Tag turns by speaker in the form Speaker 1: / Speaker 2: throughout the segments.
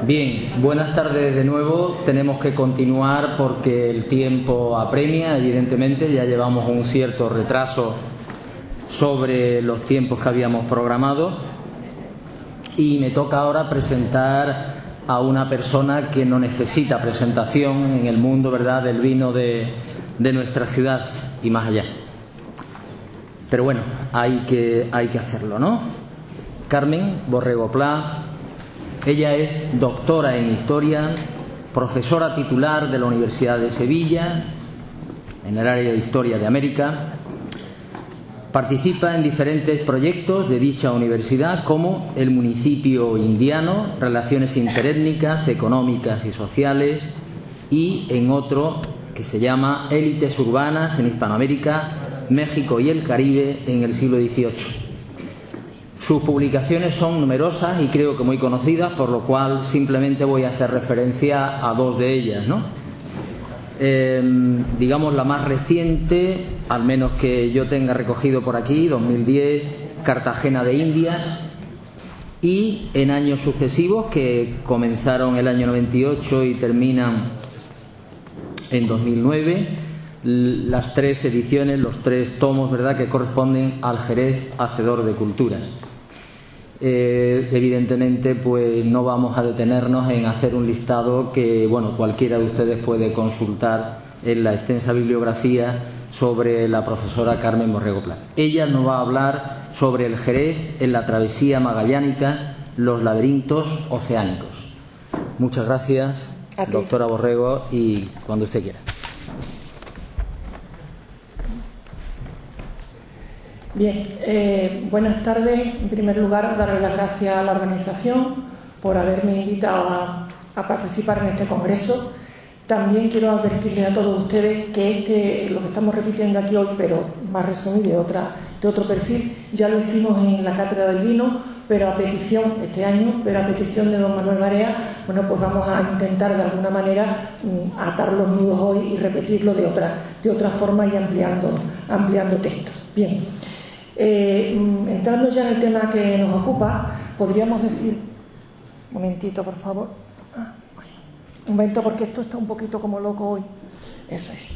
Speaker 1: Bien, buenas tardes de nuevo. Tenemos que continuar porque el tiempo apremia, evidentemente. Ya llevamos un cierto retraso sobre los tiempos que habíamos programado. Y me toca ahora presentar a una persona que no necesita presentación en el mundo, ¿verdad?, del vino de nuestra ciudad y más allá. Pero bueno, hay que hacerlo, ¿no? Carmen Borrego Pla. Ella es doctora en Historia, profesora titular de la Universidad de Sevilla, en el área de Historia de América. Participa en diferentes proyectos de dicha universidad, como el municipio indiano, relaciones interétnicas, económicas y sociales, y en otro que se llama Élites urbanas en Hispanoamérica, México y el Caribe en el siglo XVIII. Sus publicaciones son numerosas y creo que muy conocidas, por lo cual simplemente voy a hacer referencia a dos de ellas, ¿no? Digamos la más reciente, al menos que yo tenga recogido por aquí, 2010, Cartagena de Indias, y en años sucesivos, que comenzaron el año 98 y terminan en 2009, las tres ediciones, los tres tomos, ¿verdad?, que corresponden al Jerez Hacedor de Culturas. Evidentemente, pues no vamos a detenernos en hacer un listado que, bueno, cualquiera de ustedes puede consultar en la extensa bibliografía sobre la profesora Carmen Borrego Pla. Ella nos va a hablar sobre el Jerez en la travesía magallánica, los laberintos oceánicos. Muchas gracias, doctora Borrego, y cuando usted quiera.
Speaker 2: Bien, buenas tardes. En primer lugar, darle las gracias a la organización por haberme invitado a participar en este congreso. También quiero advertirles a todos ustedes que lo que estamos repitiendo aquí hoy, pero más resumido de otro perfil, ya lo hicimos en la Cátedra del Vino, pero a petición, este año, pero a petición de don Manuel Barea. Bueno, pues vamos a intentar de alguna manera atar los nudos hoy y repetirlo de otra forma y ampliando texto. Bien. Entrando ya en el tema que nos ocupa, podríamos decir, un momentito por favor, un momento porque esto está un poquito como loco hoy, eso es.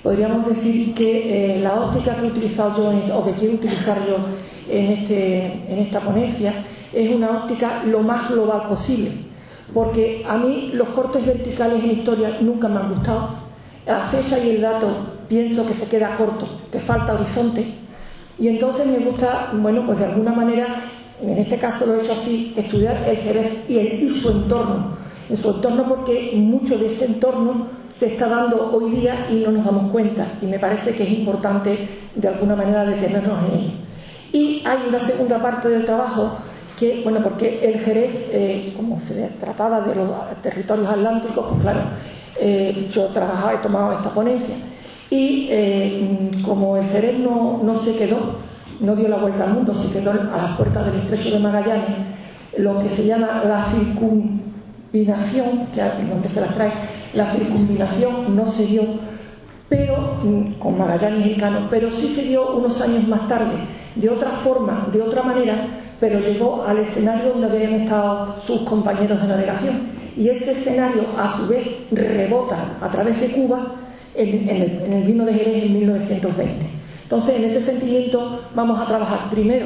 Speaker 2: Podríamos decir que la óptica que he utilizado yo, o que quiero utilizar yo en esta ponencia, es una óptica lo más global posible, porque a mí los cortes verticales en historia nunca me han gustado. La fecha y el dato pienso que se queda corto, te falta horizonte. Y entonces me gusta, bueno, pues de alguna manera, en este caso lo he hecho así, estudiar el Jerez y su entorno. En su entorno, porque mucho de ese entorno se está dando hoy día y no nos damos cuenta. Y me parece que es importante de alguna manera detenernos en ello. Y hay una segunda parte del trabajo que, bueno, porque el Jerez, como se trataba de los territorios atlánticos, pues claro, yo trabajaba, he tomado esta ponencia. Y como el Jerez no se quedó, no dio la vuelta al mundo, se quedó a las puertas del Estrecho de Magallanes, lo que se llama la circunvinación, que es donde se las trae, la circunvinación no se dio, pero con Magallanes y Cano, pero sí se dio unos años más tarde, de otra forma, de otra manera, pero llegó al escenario donde habían estado sus compañeros de navegación. Y ese escenario, a su vez, rebota a través de Cuba en el vino de Jerez en 1920. Entonces, en ese sentimiento vamos a trabajar primero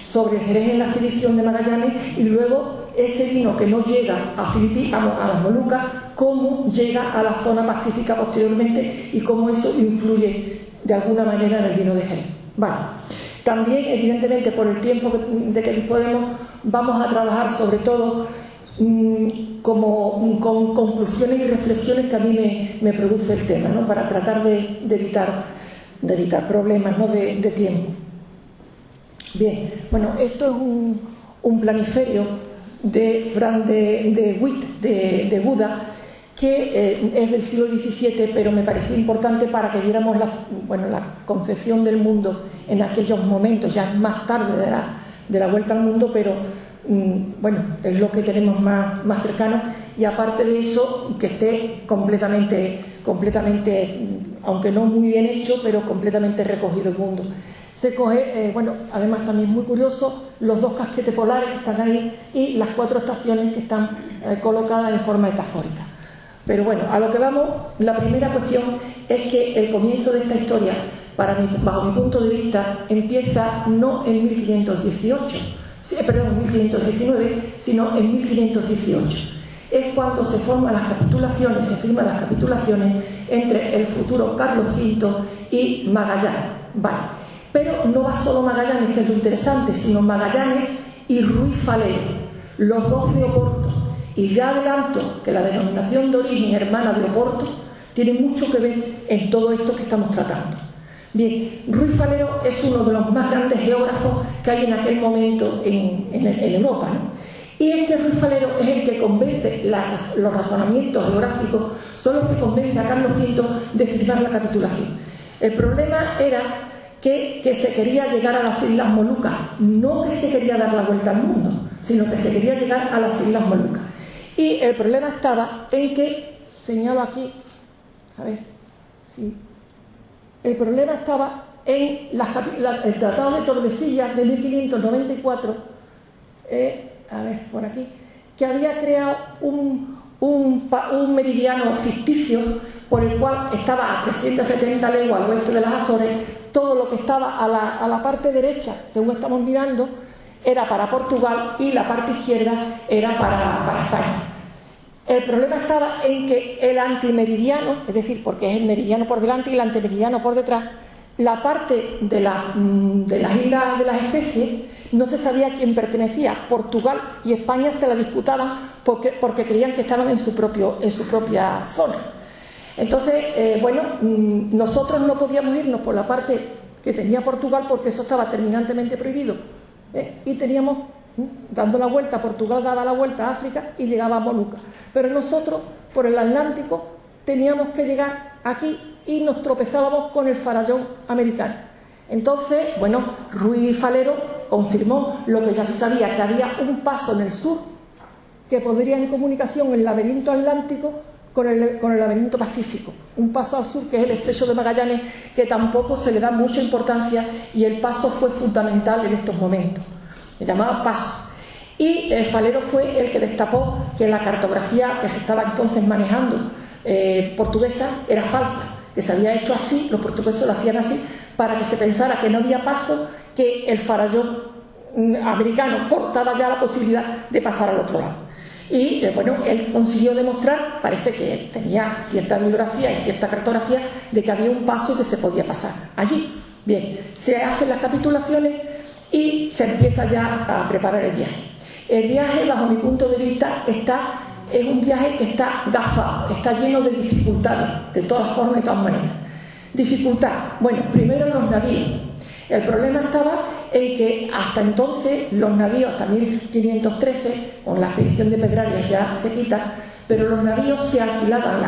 Speaker 2: sobre el Jerez en la expedición de Magallanes y luego ese vino que no llega a las Molucas, cómo llega a la zona pacífica posteriormente y cómo eso influye de alguna manera en el vino de Jerez. Vale. También, evidentemente, por el tiempo de que disponemos, vamos a trabajar sobre todo con conclusiones y reflexiones que a mí me produce el tema, ¿no?, para tratar de evitar problemas, ¿no?, de tiempo. Bien, bueno, esto es un planiferio de Frank de Witt, de Buda, que es del siglo XVII, pero me pareció importante para que viéramos la concepción del mundo en aquellos momentos, ya más tarde de la vuelta al mundo, pero bueno, es lo que tenemos más cercano, y aparte de eso, que esté completamente, aunque no muy bien hecho, pero completamente recogido el mundo. Se coge, bueno, además también muy curioso, los dos casquetes polares que están ahí y las 4 estaciones que están colocadas en forma metafórica. Pero bueno, a lo que vamos, la primera cuestión es que el comienzo de esta historia, bajo mi punto de vista, empieza no en 1518, en 1519, sino en 1518. Es cuando se firman las capitulaciones entre el futuro Carlos V y Magallanes. Vale. Pero no va solo Magallanes, que es lo interesante, sino Magallanes y Ruiz Falero, los dos de Oporto. Y ya adelanto que la denominación de origen hermana de Oporto tiene mucho que ver en todo esto que estamos tratando. Bien, Ruiz Falero es uno de los más grandes geógrafos que hay en aquel momento en Europa, ¿no? Y este Ruiz Falero es el que convence, los razonamientos geográficos son los que convence a Carlos V de firmar la capitulación. El problema era que se quería llegar a las Islas Molucas, no que se quería dar la vuelta al mundo, sino que se quería llegar a las Islas Molucas. Y el problema estaba en que, señalo aquí, a ver, sí, el problema estaba en el Tratado de Tordesillas de 1594, a ver, por aquí, que había creado un meridiano ficticio por el cual estaba a 370 leguas al oeste de las Azores. Todo lo que estaba a la parte derecha, según estamos mirando, era para Portugal y la parte izquierda era para España. El problema estaba en que el antimeridiano, es decir, porque es el meridiano por delante y el antimeridiano por detrás, la parte de las islas de las especies no se sabía a quién pertenecía. Portugal y España se la disputaban porque creían que estaban en su propia zona. Entonces, bueno, nosotros no podíamos irnos por la parte que tenía Portugal porque eso estaba terminantemente prohibido. Y teníamos, dando la vuelta, Portugal daba la vuelta a África y llegaba a Molucas. Pero nosotros, por el Atlántico, teníamos que llegar aquí y nos tropezábamos con el farallón americano. Entonces, bueno, Ruiz Falero confirmó lo que ya se sabía, que había un paso en el sur que podría en comunicación el laberinto atlántico con el laberinto pacífico, un paso al sur que es el estrecho de Magallanes, que tampoco se le da mucha importancia, y el paso fue fundamental en estos momentos, se llamaba paso. Y Falero fue el que destapó que la cartografía que se estaba entonces manejando portuguesa era falsa, que se había hecho así, los portugueses lo hacían así para que se pensara que no había paso, que el farallón americano cortaba ya la posibilidad de pasar al otro lado. Y bueno, él consiguió demostrar, parece que tenía cierta bibliografía y cierta cartografía, de que había un paso que se podía pasar allí. Bien, se hacen las capitulaciones y se empieza ya a preparar el viaje. El viaje, bajo mi punto de vista, es un viaje que está gafado, está lleno de dificultades, de todas formas y de todas maneras. Dificultad, bueno, primero los navíos. El problema estaba en que hasta entonces los navíos, hasta 1513, con la expedición de Pedrarias ya se quita, pero los navíos se alquilaban,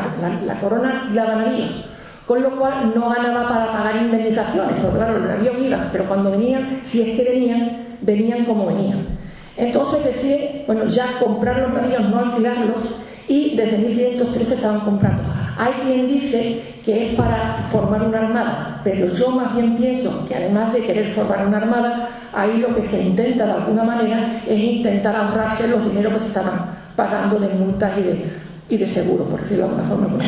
Speaker 2: la corona alquilaba navíos, con lo cual no ganaba para pagar indemnizaciones, porque claro, los navíos iban, pero cuando venían, si es que venían como venían. Entonces deciden, bueno, ya comprar los navíos, no alquilarlos, y desde 1513 estaban comprando. Hay quien dice que es para formar una armada, pero yo más bien pienso que además de querer formar una armada, ahí lo que se intenta de alguna manera es intentar ahorrarse los dineros que se estaban pagando de multas y de seguros, por decirlo de alguna forma.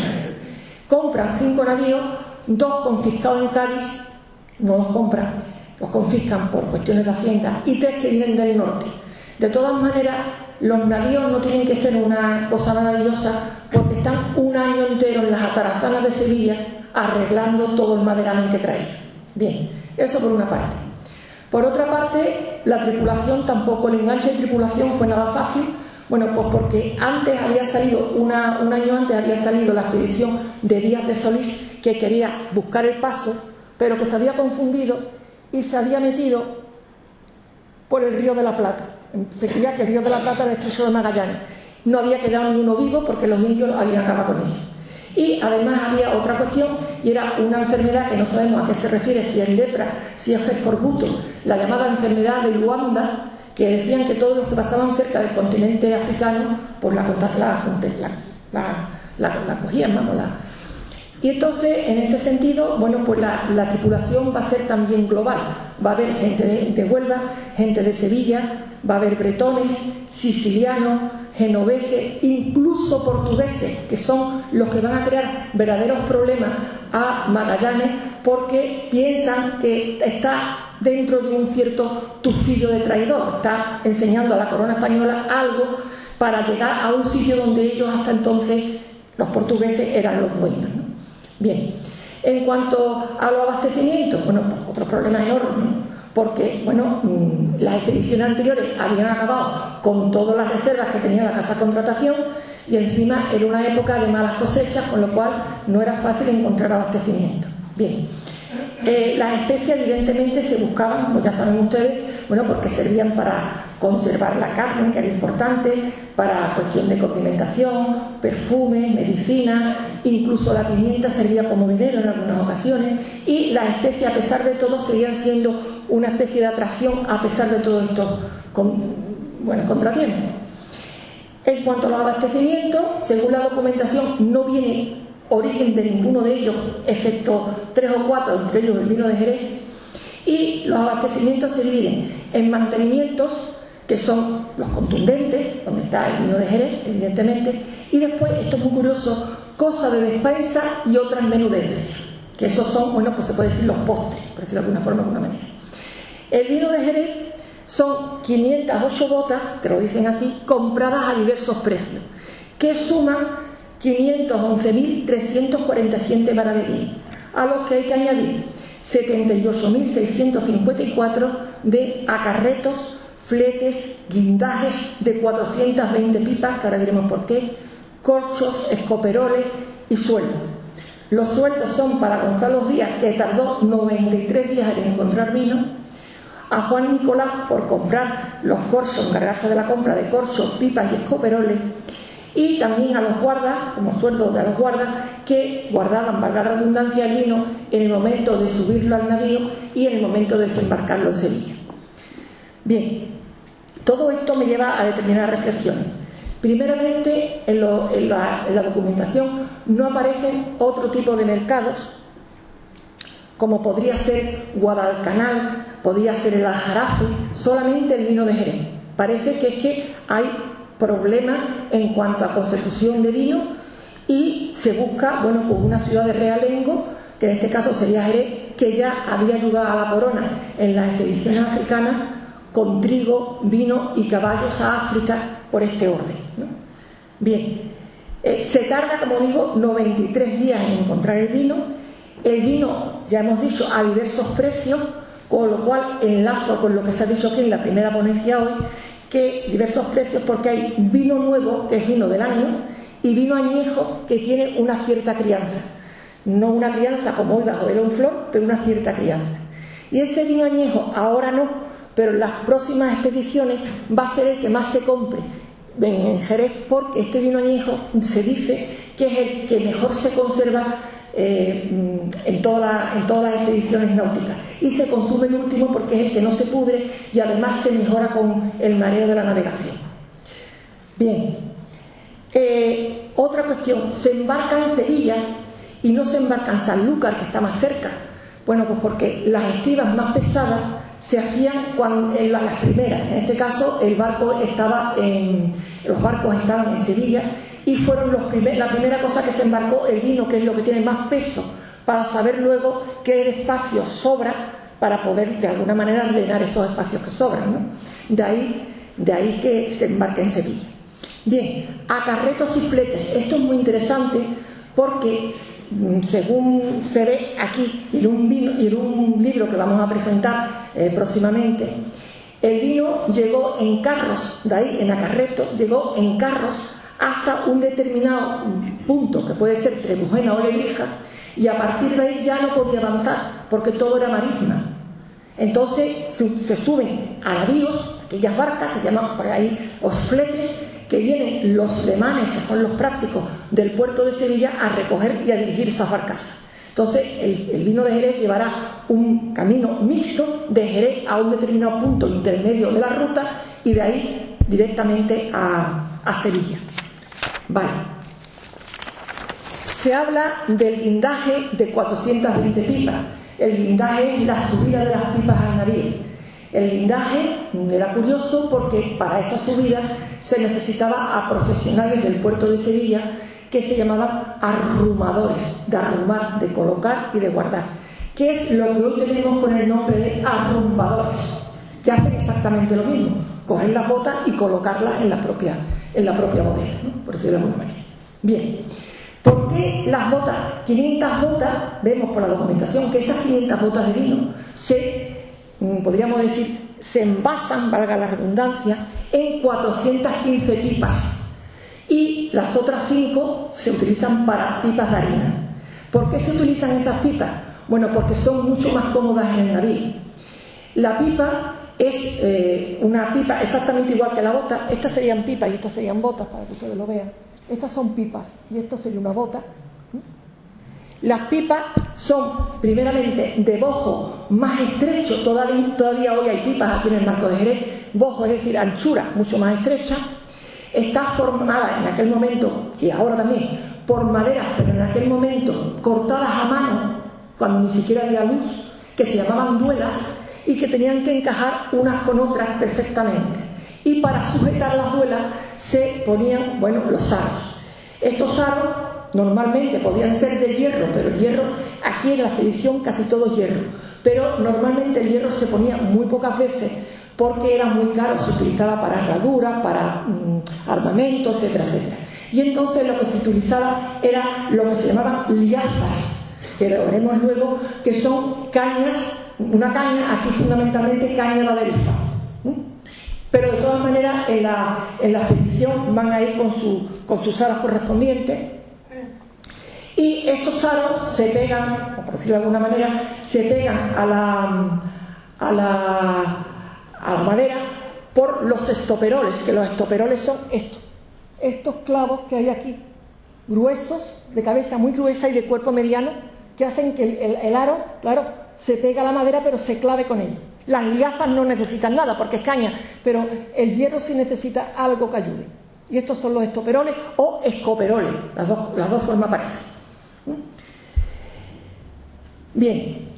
Speaker 2: Compran 5 navíos, 2 confiscados en Cádiz, no los compran, los confiscan por cuestiones de hacienda, y 3 que vienen del norte. De todas maneras, los navíos no tienen que ser una cosa maravillosa, porque están un año entero en las atarazanas de Sevilla arreglando todo el maderamen que traían. Bien, eso por una parte. Por otra parte, la tripulación tampoco, el enganche de tripulación fue nada fácil. Bueno, pues porque antes había salido, un año antes había salido la expedición de Díaz de Solís, que quería buscar el paso, pero que se había confundido y se había metido por el Río de la Plata. Se creía que el Río de la Plata era el estrecho de Magallanes. No había quedado ni uno vivo porque los indios habían acabado con ellos. Y además había otra cuestión, y era una enfermedad que no sabemos a qué se refiere, si es lepra, si es escorbuto, la llamada enfermedad de Luanda, que decían que todos los que pasaban cerca del continente africano pues la cogían, vamos, Y entonces, en ese sentido, bueno, pues la tripulación va a ser también global. Va a haber gente de Huelva, gente de Sevilla, va a haber bretones, sicilianos, genoveses, incluso portugueses, que son los que van a crear verdaderos problemas a Magallanes porque piensan que está dentro de un cierto tufillo de traidor, está enseñando a la corona española algo para llegar a un sitio donde ellos hasta entonces, los portugueses, eran los dueños, ¿no? Bien, en cuanto a los abastecimientos, bueno, pues otro problema enorme, porque, bueno, las expediciones anteriores habían acabado con todas las reservas que tenía la Casa Contratación y encima era una época de malas cosechas, con lo cual no era fácil encontrar abastecimiento. Bien, las especies evidentemente se buscaban, como ya saben ustedes, bueno, porque servían para conservar la carne, que era importante, para cuestión de condimentación, perfume, medicina, incluso la pimienta servía como dinero en algunas ocasiones, y las especies, a pesar de todo, seguían siendo una especie de atracción a pesar de todo esto, contratiempos. En cuanto a los abastecimientos, según la documentación, no viene origen de ninguno de ellos, excepto 3 o 4, entre ellos el vino de Jerez, y los abastecimientos se dividen en mantenimientos, que son los contundentes, donde está el vino de Jerez, evidentemente, y después, esto es muy curioso, cosas de despensa y otras menudencias, que esos son, bueno, pues se puede decir los postres, por decirlo de alguna forma, de alguna manera. El vino de Jerez son 508 botas, te lo dicen así, compradas a diversos precios, que suman 511.347 maravedíes, a los que hay que añadir 78.654 de acarretos, fletes, guindajes de 420 pipas, que ahora diremos por qué, corchos, escoperoles y sueldos. Los sueldos son para Gonzalo Díaz, que tardó 93 días en encontrar vino, a Juan Nicolás por comprar los corchos, encargarse de la compra de corchos, pipas y escoperoles, y también a los guardas, como sueldos de los guardas, que guardaban, valga la redundancia, el vino en el momento de subirlo al navío y en el momento de desembarcarlo en Sevilla. Bien, todo esto me lleva a determinadas reflexiones. Primeramente, en la documentación no aparecen otro tipo de mercados, como podría ser Guadalcanal, podría ser el Aljarafe, solamente el vino de Jerez. Parece que es que hay problemas en cuanto a consecución de vino y se busca, bueno, pues una ciudad de realengo, que en este caso sería Jerez, que ya había ayudado a la corona en las expediciones africanas con trigo, vino y caballos a África por este orden, ¿no? Bien, se tarda, como digo, 93 días en encontrar el vino. El vino, ya hemos dicho, a diversos precios, con lo cual enlazo con lo que se ha dicho aquí en la primera ponencia hoy, que diversos precios porque hay vino nuevo, que es vino del año, y vino añejo, que tiene una cierta crianza. No una crianza como hoy bajo el flor, pero una cierta crianza. Y ese vino añejo, ahora no, pero en las próximas expediciones va a ser el que más se compre en Jerez, porque este vino añejo se dice que es el que mejor se conserva en todas las expediciones náuticas, y se consume el último porque es el que no se pudre y además se mejora con el mareo de la navegación. Bien, otra cuestión, se embarca en Sevilla y no se embarca en Sanlúcar, que está más cerca. Bueno, pues porque las estivas más pesadas se hacían en las primeras. En este caso los barcos estaban en Sevilla y fueron la primera cosa que se embarcó el vino, que es lo que tiene más peso, para saber luego qué espacio sobra para poder de alguna manera rellenar esos espacios que sobran, ¿no? De ahí que se embarca en Sevilla. Bien, acarretos y fletes. Esto es muy interesante porque, según se ve aquí en un libro que vamos a presentar próximamente, el vino llegó en carros, de ahí en acarreto, llegó en carros hasta un determinado punto, que puede ser Trebujena o Lebrija, y a partir de ahí ya no podía avanzar, porque todo era marisma. Entonces se suben a navíos, aquellas barcas que se llaman por ahí los fletes, que vienen los lemanes, que son los prácticos del puerto de Sevilla, a recoger y a dirigir esas barcazas. Entonces el vino de Jerez llevará un camino mixto de Jerez a un determinado punto intermedio de la ruta y de ahí directamente a Sevilla. Vale. se habla del guindaje de 420 pipas. El guindaje es la subida de las pipas al navío. El guindaje era curioso porque para esa subida se necesitaba a profesionales del puerto de Sevilla que se llamaban arrumadores, de arrumar, de colocar y de guardar, que es lo que hoy tenemos con el nombre de arrumbadores, que hacen exactamente lo mismo, coger las botas y colocarlas en la propia bodega, ¿no? Por decirlo de alguna manera. Bien, ¿por qué las botas? 500 botas, vemos por la documentación que esas 500 botas de vino podríamos decir, se envasan, valga la redundancia, en 415 pipas y las otras 5 se utilizan para pipas de harina. ¿Por qué se utilizan esas pipas? Bueno, porque son mucho más cómodas en el navío. La pipa es una pipa exactamente igual que la bota. Estas serían pipas y estas serían botas, para que ustedes lo vean. Estas son pipas y esto sería una bota. Las pipas son primeramente de bojo más estrecho, todavía hoy hay pipas aquí en el Marco de Jerez, bojo, es decir, anchura mucho más estrecha. Está formada en aquel momento, y ahora también, por maderas, pero en aquel momento cortadas a mano, cuando ni siquiera había luz, que se llamaban duelas y que tenían que encajar unas con otras perfectamente. Y para sujetar las duelas se ponían, los aros. Estos aros normalmente podían ser de hierro, pero el hierro, aquí en la expedición casi todo es hierro, pero normalmente el hierro se ponía muy pocas veces porque era muy caro, se utilizaba para herraduras, para armamentos, etcétera, etcétera. Y entonces lo que se utilizaba era lo que se llamaban liazas, que lo veremos luego, que son cañas, una caña, aquí fundamentalmente caña de adelfa. Pero de todas maneras en la expedición van a ir con sus aros correspondientes. Y estos aros se pegan, por decirlo de alguna manera, se pegan a la madera por los estoperoles, que los estoperoles son estos clavos que hay aquí, gruesos, de cabeza muy gruesa y de cuerpo mediano, que hacen que el aro, claro, se pega a la madera pero se clave con él. Las liazas no necesitan nada porque es caña, pero el hierro sí necesita algo que ayude. Y estos son los estoperoles o escoperoles, las dos formas parecen. Bien,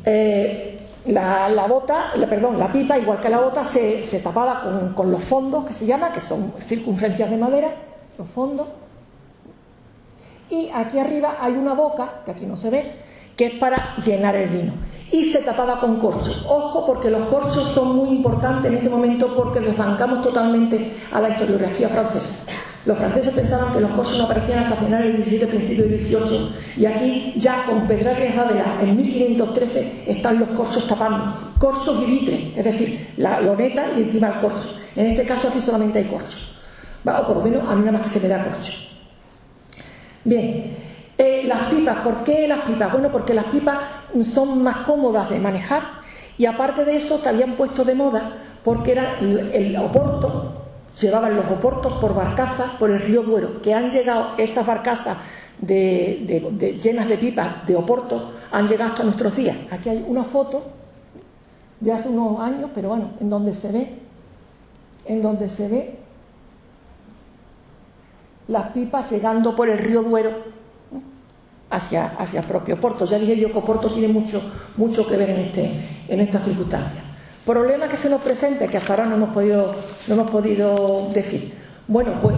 Speaker 2: la pipa, igual que la bota, se tapaba con los fondos, que se llama, que son circunferencias de madera, los fondos. Y aquí arriba hay una boca, que aquí no se ve, que es para llenar el vino. Y se tapaba con corcho. Ojo, porque los corchos son muy importantes en este momento porque desbancamos totalmente a la historiografía francesa. Los franceses pensaban que los corchos no aparecían hasta finales del 17, principio del 18, y aquí ya con Pedrarias Dávila en 1513 están los corchos tapando, corchos y vitres, es decir, la loneta y encima el corcho. En este caso aquí solamente hay corcho, o por lo menos a mí nada más que se me da corcho. Bien, las pipas, ¿por qué las pipas? Bueno, porque las pipas son más cómodas de manejar y aparte de eso te habían puesto de moda porque era el oporto. Llevaban los oportos por barcazas por el río Duero, que han llegado esas barcazas llenas de pipas de oportos, han llegado hasta nuestros días. Aquí hay una foto de hace unos años, pero bueno, en donde se ve las pipas llegando por el río Duero hacia el propio Oporto. Ya dije yo que Oporto tiene mucho que ver en estas circunstancias. Problema que se nos presenta, que hasta ahora no hemos podido decir. Bueno, pues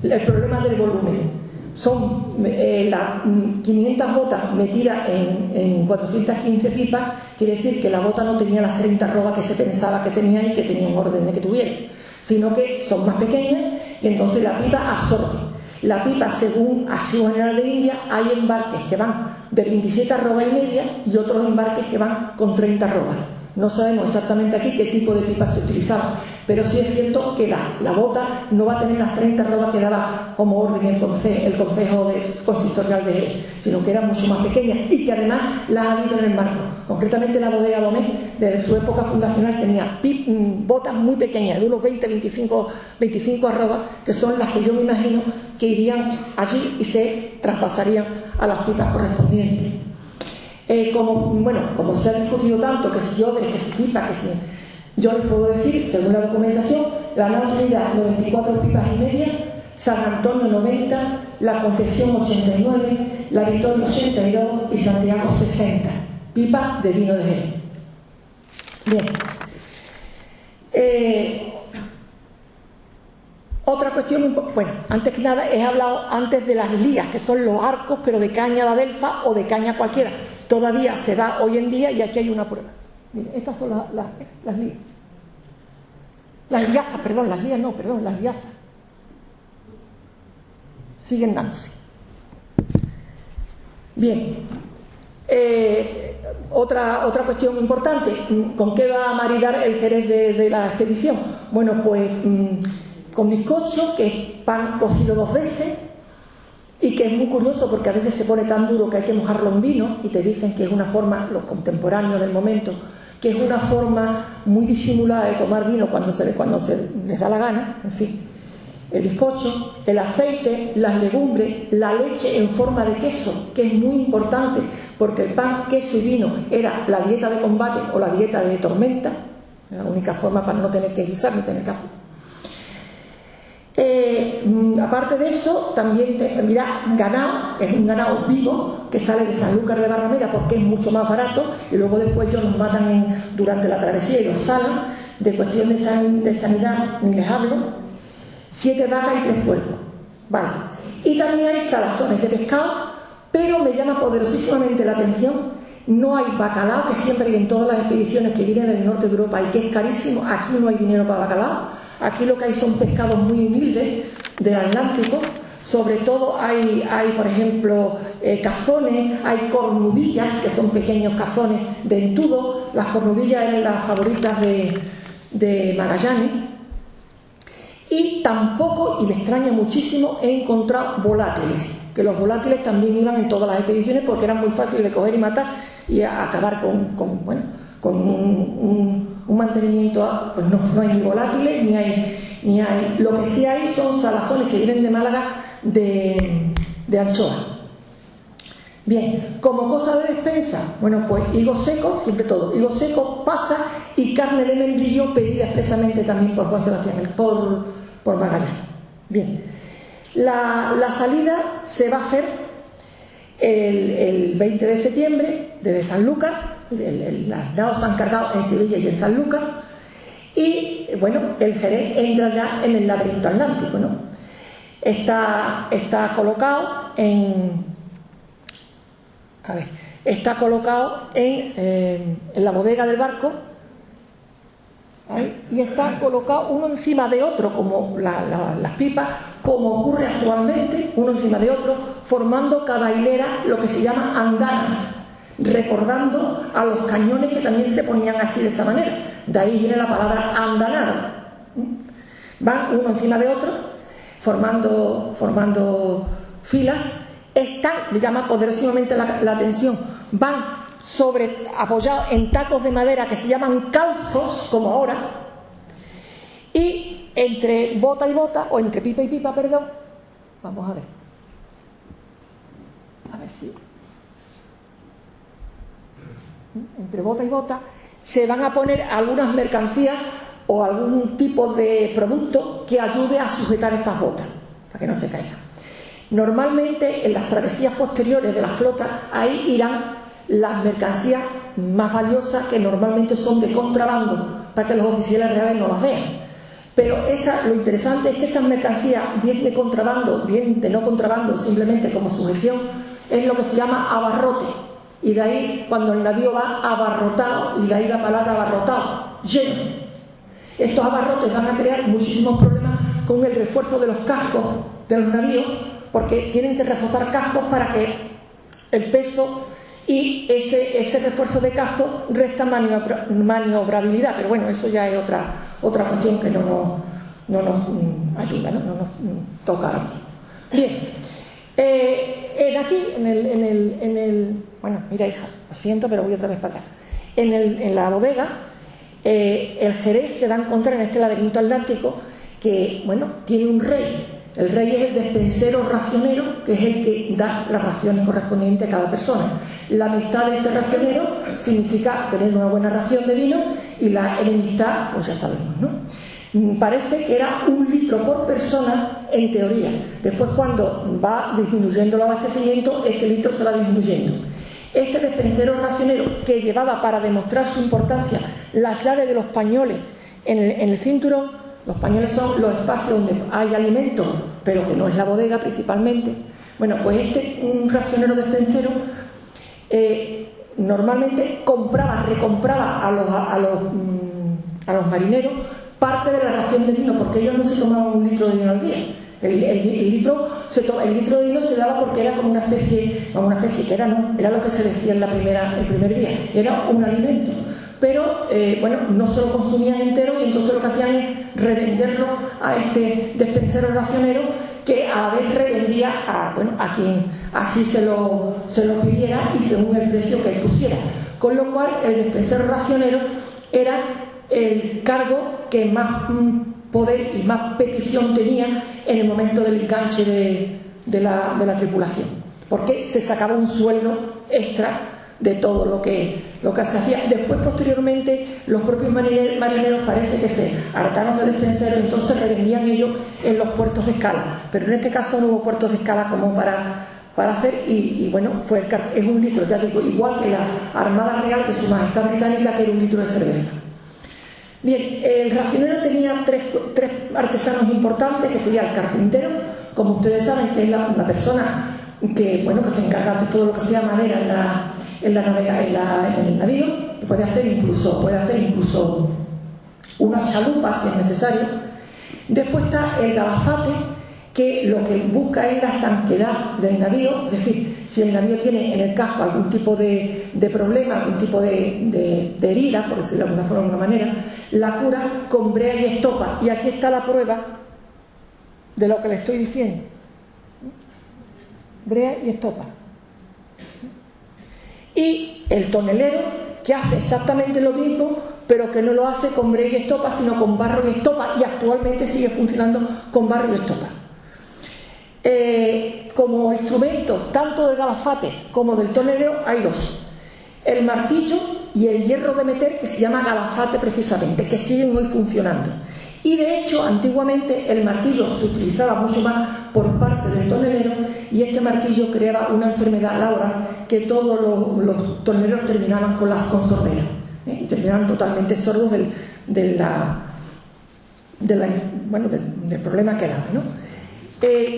Speaker 2: el problema del volumen. Son las 500 botas metidas en 415 pipas, quiere decir que la bota no tenía las 30 arrobas que se pensaba que tenía y que tenían orden de que tuviera, sino que son más pequeñas y entonces la pipa absorbe. La pipa, según Archivo General de India, hay embarques que van de 27 arrobas y media y otros embarques que van con 30 arrobas. No sabemos exactamente aquí qué tipo de pipas se utilizaban, pero sí es cierto que la bota no va a tener las 30 arrobas que daba como orden el Consejo Consistorial de Jerez, sino que eran mucho más pequeñas y que además las ha habido en el marco. Concretamente la bodega Domé, desde su época fundacional, tenía botas muy pequeñas, de unos 20-25 arrobas, que son las que yo me imagino que irían allí y se traspasarían a las pipas correspondientes. Como se ha discutido tanto, que si odres, que si pipa, que si... Yo les puedo decir, según la documentación, la nave unida 94 pipas y media San Antonio 90, La Concepción 89, La Victoria 82 y Santiago 60. Pipas de vino de Jerez. Bien. Otra cuestión, bueno, antes que nada he hablado antes de las lías, que son los arcos, pero de caña de adelfa o de caña cualquiera. Todavía se da hoy en día y aquí hay una prueba. Miren, estas son las lías. Las liazas, perdón, las lías no, perdón, las liazas. Siguen dándose. Bien. Otra cuestión importante, ¿con qué va a maridar el Jerez de la expedición? Bueno, pues con bizcocho, que es pan cocido 2 veces y que es muy curioso porque a veces se pone tan duro que hay que mojarlo en vino y te dicen que es una forma, los contemporáneos del momento, que es una forma muy disimulada de tomar vino cuando se les da la gana, en fin. El bizcocho, el aceite, las legumbres, la leche en forma de queso, que es muy importante porque el pan, queso y vino era la dieta de combate o la dieta de tormenta, la única forma para no tener que guisar ni tener que hacer. Aparte de eso, también mirad, ganado, es un ganado vivo que sale de Sanlúcar de Barrameda porque es mucho más barato y luego después ellos los matan durante la travesía y los salan. De cuestión de sanidad ni les hablo. 7 vacas y 3 puercos, vale. Y también hay salazones de pescado, pero me llama poderosísimamente la atención, no hay bacalao, que siempre hay en todas las expediciones que vienen del norte de Europa y que es carísimo. Aquí no hay dinero para bacalao, aquí lo que hay son pescados muy humildes del Atlántico. Sobre todo hay por ejemplo, cazones, hay cornudillas, que son pequeños cazones dentudos. Las cornudillas eran las favoritas de Magallanes. Y tampoco, y me extraña muchísimo, he encontrado volátiles, que los volátiles también iban en todas las expediciones porque eran muy fáciles de coger y matar y acabar con un mantenimiento. Pues no hay ni volátiles ni hay. Lo que sí hay son salazones que vienen de Málaga de anchoa. Bien, como cosa de despensa, bueno, pues higo seco, siempre todo, higo seco, pasa y carne de membrillo pedida expresamente también por Juan Sebastián, por Magallanes. Bien, la salida se va a hacer el 20 de septiembre desde Sanlúcar, las naos se han cargado en Sevilla y en Sanlúcar, y bueno, el Jerez entra ya en el laberinto atlántico, ¿no? Está colocado en la bodega del barco, ¿vale? Y está colocado uno encima de otro, como las pipas, como ocurre actualmente, uno encima de otro, formando cada hilera lo que se llama andanas, recordando a los cañones que también se ponían así de esa manera. De ahí viene la palabra andanada. Van uno encima de otro, formando filas. Me llama poderosamente la atención, van apoyados en tacos de madera que se llaman calzos, como ahora, y entre bota y bota, o entre pipa y pipa, perdón, vamos a ver si entre bota y bota se van a poner algunas mercancías o algún tipo de producto que ayude a sujetar estas botas para que no se caigan. Normalmente en las travesías posteriores de la flota ahí irán las mercancías más valiosas, que normalmente son de contrabando, para que los oficiales reales no las vean. Pero lo interesante es que esas mercancías, bien de contrabando, bien de no contrabando, simplemente como sujeción, es lo que se llama abarrote. Y de ahí, cuando el navío va abarrotado, y de ahí la palabra abarrotado, lleno. Estos abarrotes van a crear muchísimos problemas con el refuerzo de los cascos de los navíos, porque tienen que reforzar cascos para que el peso y ese refuerzo de casco resta maniobrabilidad. Pero bueno, eso ya es otra cuestión que no nos ayuda, no nos toca. Bien, bueno, mira, hija, lo siento, pero voy otra vez para atrás. En la bodega, el Jerez se da a encontrar en este laberinto atlántico que, bueno, tiene un rey. El rey es el despensero racionero, que es el que da las raciones correspondientes a cada persona. La amistad de este racionero significa tener una buena ración de vino, y la enemistad, pues ya sabemos, ¿no? Parece que era 1 litro por persona en teoría. Después, cuando va disminuyendo el abastecimiento, ese litro se va disminuyendo. Este despensero racionero, que llevaba, para demostrar su importancia, las llaves de los pañoles en el cinturón. Los pañoles son los espacios donde hay alimento, pero que no es la bodega principalmente. Bueno, pues un racionero despensero normalmente recompraba a los marineros parte de la ración de vino, porque ellos no se tomaban 1 litro de vino al día. El litro de vino se daba porque era como una especie que era lo que se decía el primer día, era un alimento. Pero no se lo consumían entero, y entonces lo que hacían es revenderlo a este despensero racionero, que a vez revendía a quien así se lo pidiera y según el precio que él pusiera. Con lo cual, el despensero racionero era el cargo que más poder y más petición tenía en el momento del enganche de la tripulación, porque se sacaba un sueldo extra de todo lo que se hacía. Después, posteriormente, los propios marineros parece que se hartaron de despenseros, entonces revendían ellos en los puertos de escala, pero en este caso no hubo puertos de escala como para hacer, es 1 litro, ya digo, igual que la Armada Real de Su Majestad Británica, que era 1 litro de cerveza. Bien, el racionero tenía tres artesanos importantes, que sería el carpintero, como ustedes saben, que es la persona que se encarga de todo lo que sea madera en el navío, que puede hacer incluso unas chalupas si es necesario. Después está el galafate, que lo que busca es la estanquedad del navío, es decir, si el navío tiene en el casco algún tipo de problema, algún tipo de herida, por decirlo de alguna forma, de alguna manera, la cura con brea y estopa. Y aquí está la prueba de lo que le estoy diciendo: brea y estopa. Y el tonelero, que hace exactamente lo mismo, pero que no lo hace con brea y estopa, sino con barro y estopa, y actualmente sigue funcionando con barro y estopa. Como instrumento tanto del galafate como del tonelero hay 2: el martillo y el hierro de meter, que se llama galafate precisamente, que siguen hoy funcionando. Y de hecho, antiguamente el martillo se utilizaba mucho más por parte del tonelero, y este martillo creaba una enfermedad laboral, que todos los toneleros terminaban con sordera, y terminaban totalmente sordos del problema que daba, ¿no?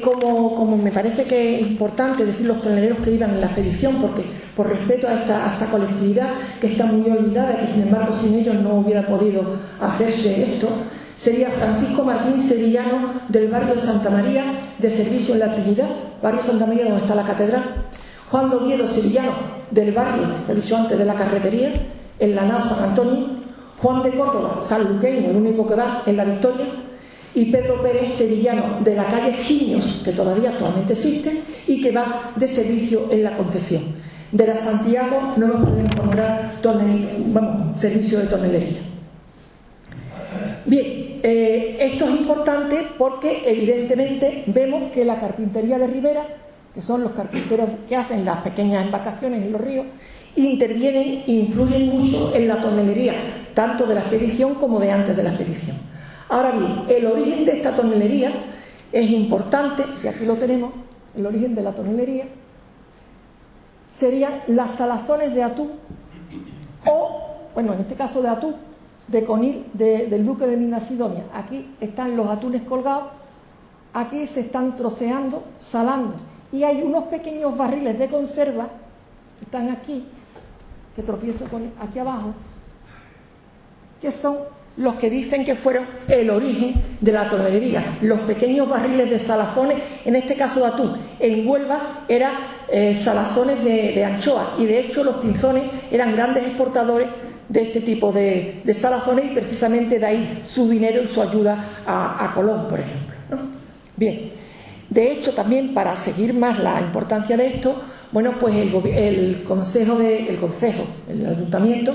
Speaker 2: Como me parece que es importante decir los toneleros que iban en la expedición, porque por respeto a esta colectividad que está muy olvidada, que sin embargo sin ellos no hubiera podido hacerse esto, sería Francisco Martín Sevillano, del barrio de Santa María, de servicio en la Trinidad, barrio de Santa María donde está la catedral; Juan de Oviedo Sevillano, del barrio, que he dicho antes, de la Carretería, en la nao San Antonio; Juan de Córdoba, sanluqueño, el único que va en la Victoria; y Pedro Pérez Sevillano, de la calle Ginios, que todavía actualmente existe y que va de servicio en la Concepción. De la Santiago no nos podemos nombrar servicio de tonelería. Bien, esto es importante porque evidentemente vemos que la carpintería de Ribera, que son los carpinteros que hacen las pequeñas embarcaciones en los ríos, intervienen e influyen mucho en la tonelería, tanto de la expedición como de antes de la expedición. Ahora bien, el origen de esta tonelería es importante, y aquí lo tenemos. El origen de la tonelería serían las salazones de atún, en este caso de atún, de conil del duque de Minas Sidonia. Aquí están los atunes colgados, aquí se están troceando, salando, y hay unos pequeños barriles de conserva que están aquí, que tropiezo con aquí abajo, que son los que dicen que fueron el origen de la tonelería. Los pequeños barriles de salazones, en este caso de atún. En Huelva eran salazones de anchoa, y de hecho los pinzones eran grandes exportadores de este tipo de salazones, y precisamente de ahí su dinero y su ayuda a Colón, por ejemplo, ¿no? Bien, de hecho también, para seguir más la importancia de esto, pues el ayuntamiento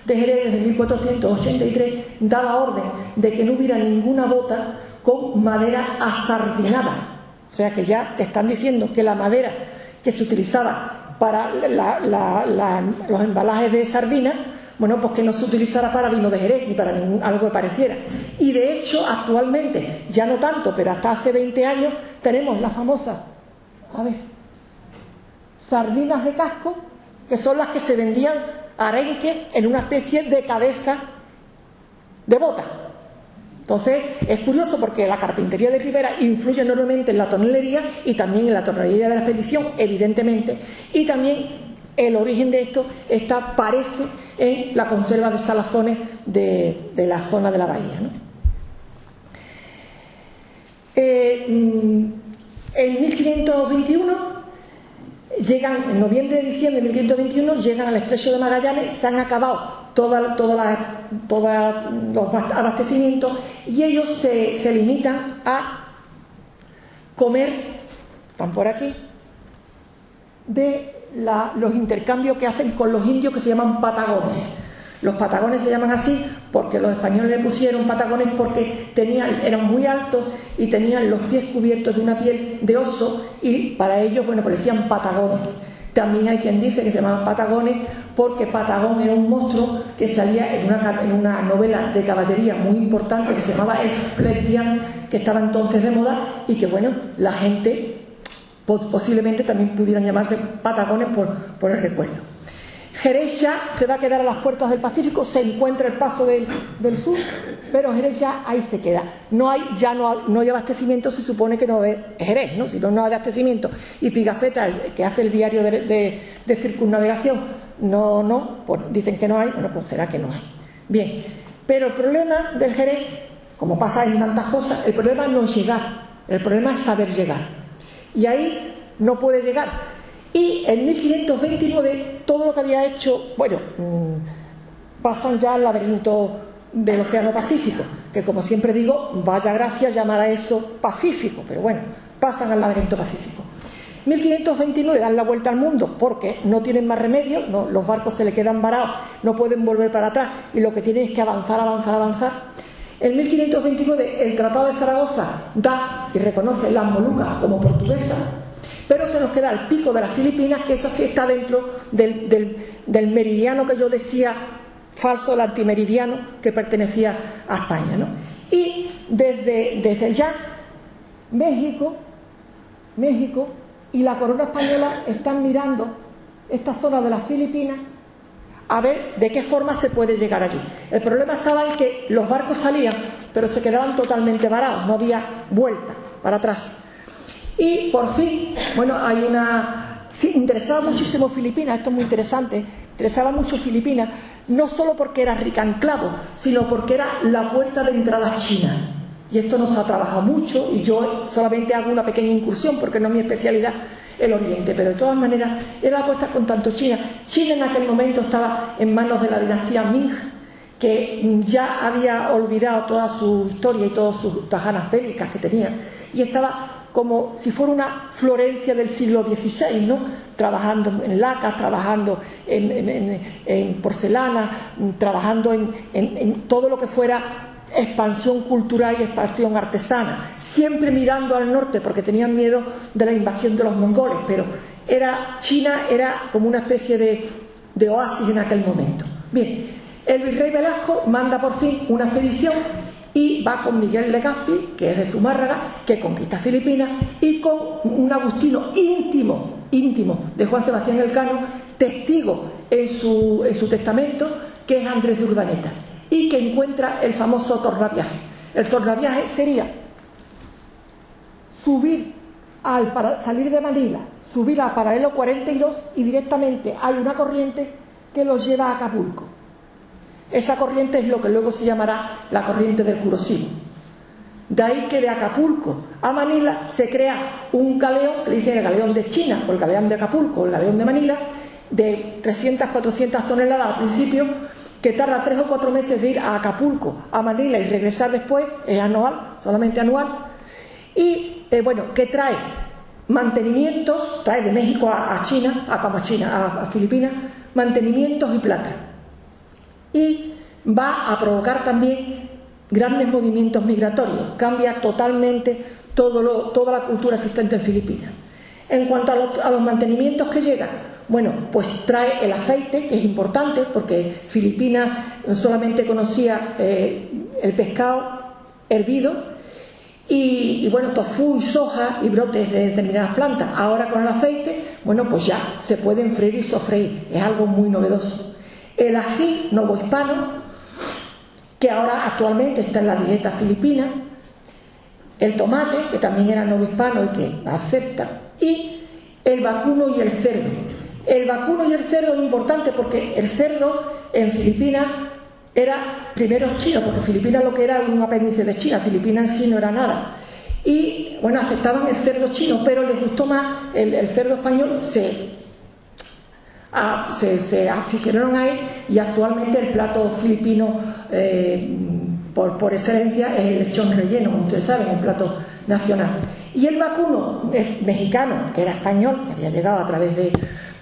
Speaker 2: de Jerez, desde 1483, daba orden de que no hubiera ninguna bota con madera asardinada. O sea que ya te están diciendo que la madera que se utilizaba para los embalajes de sardinas, bueno, pues que no se utilizara para vino de Jerez ni para algo que pareciera. Y de hecho, actualmente, ya no tanto, pero hasta hace 20 años, tenemos la famosa, sardinas de casco, que son las que se vendían arenque en una especie de cabeza de bota. Entonces, es curioso porque la carpintería de Ribera influye enormemente en la tonelería y también en la tonelería de la expedición, evidentemente, y también el origen de esto parece en la conserva de salazones de la zona de la bahía, ¿no? En 1521 llegan, en noviembre de diciembre de 1521, llegan al estrecho de Magallanes, se han acabado todos los abastecimientos y ellos se limitan a comer, están por aquí, de los intercambios que hacen con los indios que se llaman patagones. Los patagones se llaman así porque los españoles le pusieron patagones porque eran muy altos y tenían los pies cubiertos de una piel de oso y para ellos, bueno, pues decían patagones. También hay quien dice que se llamaban patagones porque Patagón era un monstruo que salía en una novela de caballería muy importante que se llamaba Esplédian, que estaba entonces de moda y que, bueno, la gente posiblemente también pudieran llamarse patagones por el recuerdo. Jerez ya se va a quedar a las puertas del Pacífico, se encuentra el paso del sur, pero Jerez ya ahí se queda. No hay abastecimiento, se supone que no es Jerez, ¿no? Si no hay abastecimiento. Y Pigafetta, el que hace el diario de circunnavegación, pues dicen que no hay, bueno, pues será que no hay. Bien, pero el problema del Jerez, como pasa en tantas cosas, el problema no es llegar, el problema es saber llegar. Y ahí no puede llegar. Y en 1529 todo lo que había hecho, bueno, pasan ya al laberinto del Océano Pacífico, que como siempre digo, vaya gracia llamar a eso Pacífico, pero bueno, pasan al laberinto Pacífico. 1529 dan la vuelta al mundo porque no tienen más remedio, los barcos se le quedan varados, no pueden volver para atrás y lo que tienen es que avanzar. En 1529 el Tratado de Zaragoza da y reconoce las Molucas como portuguesas, pero se nos queda el pico de las Filipinas, que esa sí está dentro del meridiano que yo decía falso, el antimeridiano que pertenecía a España, ¿no? Y desde ya México y la corona española están mirando esta zona de las Filipinas a ver de qué forma se puede llegar allí. El problema estaba en que los barcos salían, pero se quedaban totalmente varados, no había vuelta para atrás. Y por fin, bueno, interesaba muchísimo Filipinas, esto es muy interesante, interesaba mucho Filipinas, no solo porque era rica en clavos, sino porque era la puerta de entrada a China. Y esto nos ha trabajado mucho y yo solamente hago una pequeña incursión porque no es mi especialidad el Oriente, pero de todas maneras era la puerta con tanto China. China en aquel momento estaba en manos de la dinastía Ming, que ya había olvidado toda su historia y todas sus tajanas bélicas que tenía, y estaba como si fuera una Florencia del siglo XVI, ¿no? Trabajando en lacas, trabajando en porcelana, trabajando en todo lo que fuera expansión cultural y expansión artesana, siempre mirando al norte porque tenían miedo de la invasión de los mongoles, pero China era como una especie de oasis en aquel momento. Bien, el virrey Velasco manda por fin una expedición y va con Miguel Legazpi, que es de Zumárraga, que conquista Filipinas, y con un agustino íntimo de Juan Sebastián Elcano, testigo en su testamento, que es Andrés de Urdaneta, y que encuentra el famoso tornaviaje. El tornaviaje sería salir de Manila, subir a paralelo 42 y directamente hay una corriente que los lleva a Acapulco. Esa corriente es lo que luego se llamará la corriente del Curosimo. De ahí que de Acapulco a Manila se crea un galeón, que le dicen el galeón de China, o el galeón de Acapulco, o el galeón de Manila, de 300-400 toneladas al principio, que tarda 3 o 4 meses de ir a Acapulco, a Manila y regresar después, es anual, solamente anual, y que trae mantenimientos, trae de México a Filipinas, mantenimientos y plata. Y va a provocar también grandes movimientos migratorios, cambia totalmente toda la cultura existente en Filipinas. En cuanto a los mantenimientos que llegan, Bueno, pues trae el aceite, que es importante porque Filipinas no solamente conocía el pescado hervido y bueno, tofu y soja y brotes de determinadas plantas. Ahora con el aceite, bueno, pues ya se pueden freír y sofreír, es algo muy novedoso. El ají novohispano, que ahora actualmente está en la dieta filipina, el tomate, que también era novohispano y que acepta, y el vacuno y el cerdo. El vacuno y el cerdo es importante porque el cerdo en Filipinas era primero chino, porque Filipinas lo que era un apéndice de China, Filipinas en sí no era nada. Y bueno, aceptaban el cerdo chino, pero les gustó más el cerdo español, se aficionaron a él, y actualmente el plato filipino por excelencia es el lechón relleno, como ustedes saben, el plato nacional. Y el vacuno mexicano, que era español, que había llegado a través de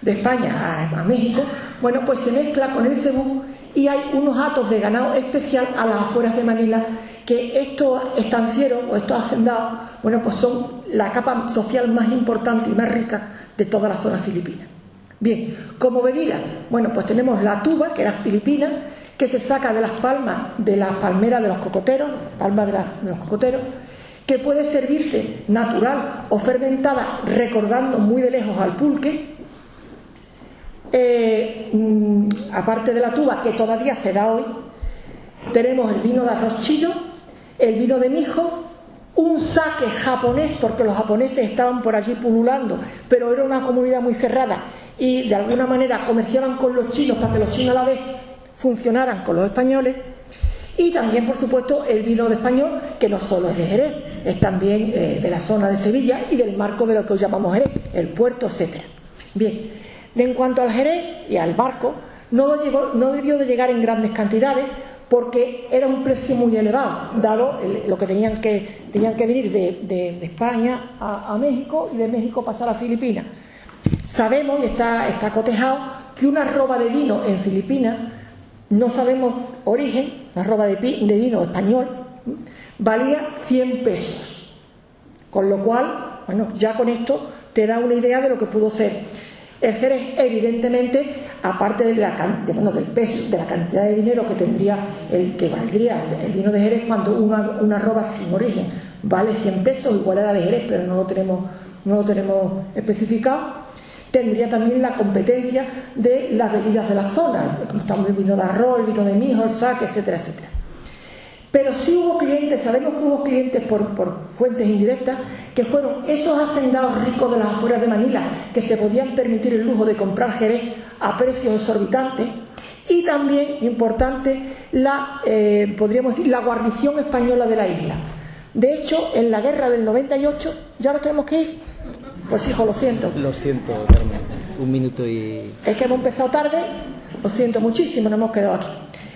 Speaker 2: España a México, bueno, pues se mezcla con el cebú y hay unos hatos de ganado especial a las afueras de Manila, que estos estancieros o estos hacendados, bueno, pues son la capa social más importante y más rica de toda la zona filipina. Bien, como bebida, bueno, pues tenemos la tuba, que era filipina, que se saca de las palmas de las palmeras de los cocoteros, de los cocoteros, que puede servirse natural o fermentada, recordando muy de lejos al pulque. Aparte de la tuba, que todavía se da hoy, tenemos el vino de arroz chino, el vino de mijo, un sake japonés, porque los japoneses estaban por allí pululando, pero era una comunidad muy cerrada y de alguna manera comerciaban con los chinos para que los chinos a la vez funcionaran con los españoles. Y también, por supuesto, el vino de español, que no solo es de Jerez, es también de la zona de Sevilla y del marco de lo que hoy llamamos Jerez, el puerto, etc. Bien, en cuanto al Jerez y al barco, no debió de llegar en grandes cantidades porque era un precio muy elevado, dado lo que tenían que venir de España a México y de México pasar a Filipinas. Sabemos, y está cotejado, que una arroba de vino en Filipinas, no sabemos origen, una arroba de vino español, valía 100 pesos. Con lo cual, bueno, ya con esto te da una idea de lo que pudo ser. El Jerez, evidentemente, aparte del peso, de la cantidad de dinero que valdría el vino de Jerez, cuando una arroba sin origen vale 100 pesos, igual era de Jerez, pero no lo tenemos especificado, tendría también la competencia de las bebidas de la zona, como estamos el vino de arroz, el vino de mijo, el sake, etcétera, etcétera. Pero sí hubo clientes, sabemos que hubo clientes por fuentes indirectas, que fueron esos hacendados ricos de las afueras de Manila, que se podían permitir el lujo de comprar Jerez a precios exorbitantes, y también, importante, podríamos decir, la guarnición española de la isla. De hecho, en la guerra del 98, ¿ya nos tenemos que ir? Pues hijo, lo siento.
Speaker 1: Lo siento, Carmen. 1 minuto y...
Speaker 2: Es que hemos empezado tarde, lo siento muchísimo, nos hemos quedado aquí.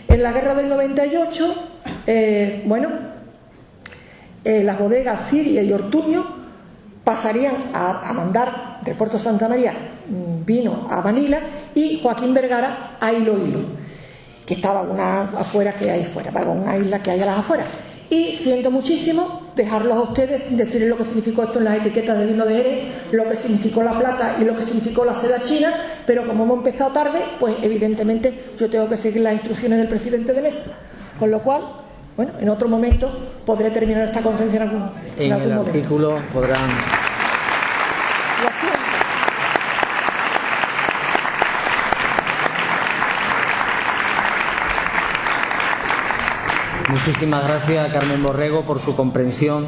Speaker 2: En la guerra del 98, las bodegas Ciria y Ortuño pasarían a mandar del puerto de Santa María vino a Manila, y Joaquín Vergara a Iloílo, que estaba una afuera que hay fuera, una isla que hay a las afueras. Y siento muchísimo dejarlos a ustedes sin decirles lo que significó esto en las etiquetas del vino de Jerez, lo que significó la plata y lo que significó la seda china, pero como hemos empezado tarde, pues evidentemente yo tengo que seguir las instrucciones del presidente de mesa, con lo cual, bueno, en otro momento podré terminar esta conferencia en algún momento.
Speaker 1: En el artículo podrán... Muchísimas gracias a Carmen Borrego por su comprensión.